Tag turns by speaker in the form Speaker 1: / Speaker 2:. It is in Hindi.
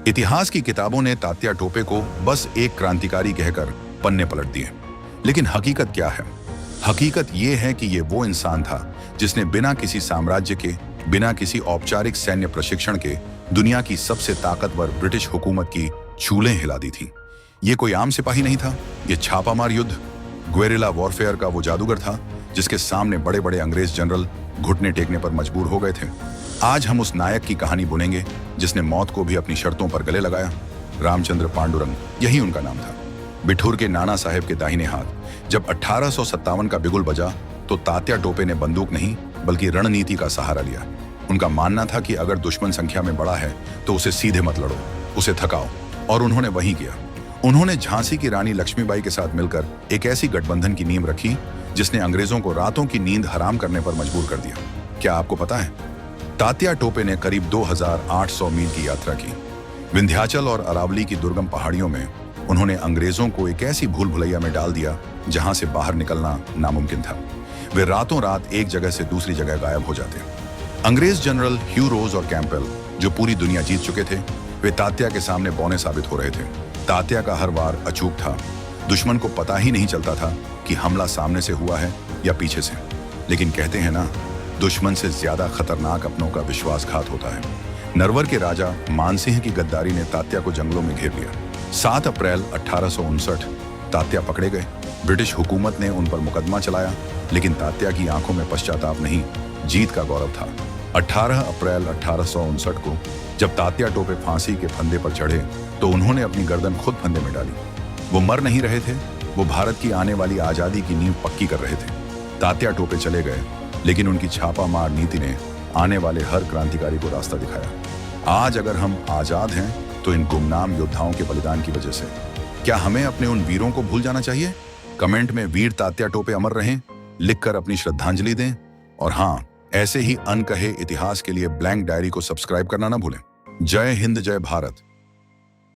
Speaker 1: इतिहास की किताबों ने तात्या टोपे को बस एक क्रांतिकारी कहकर पन्ने पलट दिए, लेकिन हकीकत क्या है? हकीकत ये है कि ये वो इंसान था जिसने बिना किसी साम्राज्य के, बिना किसी औपचारिक सैन्य प्रशिक्षण के दुनिया की सबसे ताकतवर ब्रिटिश हुकूमत की चूलें हिला दी थी। ये कोई आम सिपाही नहीं था, ये छापामार युद्ध, ग्वेरिला वॉरफेयर का वो जादूगर था जिसके सामने बड़े बड़े अंग्रेज जनरल घुटने टेकने पर मजबूर हो गए थे। आज हम उस नायक की कहानी बुनेंगे जिसने मौत को भी अपनी शर्तों पर गले लगाया। रामचंद्र पांडुरंग, यही उनका नाम था। बिठूर के नाना साहेब के दाहिने हाथ। जब 1857 का बिगुल बजा तो तात्या टोपे ने बंदूक नहीं बल्कि रणनीति का सहारा लिया। उनका मानना था कि अगर दुश्मन संख्या में बड़ा है तो उसे सीधे मत लड़ो, उसे थकाओ, और उन्होंने वही किया। उन्होंने झांसी की रानी लक्ष्मीबाई के साथ मिलकर एक ऐसी गठबंधन की नींव रखी जिसने अंग्रेजों को रातों की नींद हराम करने पर मजबूर कर दिया। क्या आपको पता है, तात्या टोपे ने करीब 2800 मील की यात्रा की। विंध्याचल और अरावली की दुर्गम पहाड़ियों में उन्होंने अंग्रेजों को एक ऐसी भूल भुलैया में डाल दिया जहां से बाहर निकलना नामुमकिन था। वे रातों रात एक जगह से दूसरी जगह गायब हो जाते। अंग्रेज जनरल ह्यू रोज और कैंपबेल, जो पूरी दुनिया जीत चुके थे, वे तात्या के सामने बौने साबित हो रहे थे। तात्या का हर वार अचूक था। दुश्मन को पता ही नहीं चलता था कि हमला सामने से हुआ है या पीछे से। लेकिन कहते हैं ना, दुश्मन से ज्यादा खतरनाक अपनों का विश्वासघात होता है। नरवर के राजा मानसिंह की गद्दारी ने तात्या को जंगलों में घेर लिया। 7 अप्रैल 1859 तात्या पकड़े गए। ब्रिटिश हुकूमत ने उन पर मुकदमा चलाया, लेकिन तात्या की आंखों में पश्चाताप नहीं, जीत का गौरव था। 18 अप्रैल 1859 को जब तात्या टोपे फांसी के फंदे पर चढ़े तो उन्होंने अपनी गर्दन खुद फंदे में डाली। वो मर नहीं रहे थे, वो भारत की आने वाली आजादी की नींव पक्की कर रहे थे। तात्या टोपे चले गए, लेकिन उनकी छापामार नीति ने आने वाले हर क्रांतिकारी को रास्ता दिखाया। आज अगर हम आजाद हैं तो इन गुमनाम योद्धाओं के बलिदान की वजह से। क्या हमें अपने उन वीरों को भूल जाना चाहिए? कमेंट में वीर तात्या टोपे अमर रहें लिखकर अपनी श्रद्धांजलि दें। और हाँ, ऐसे ही अनकहे इतिहास के लिए ब्लैंक डायरी को सब्सक्राइब करना ना भूलें। जय हिंद, जय भारत।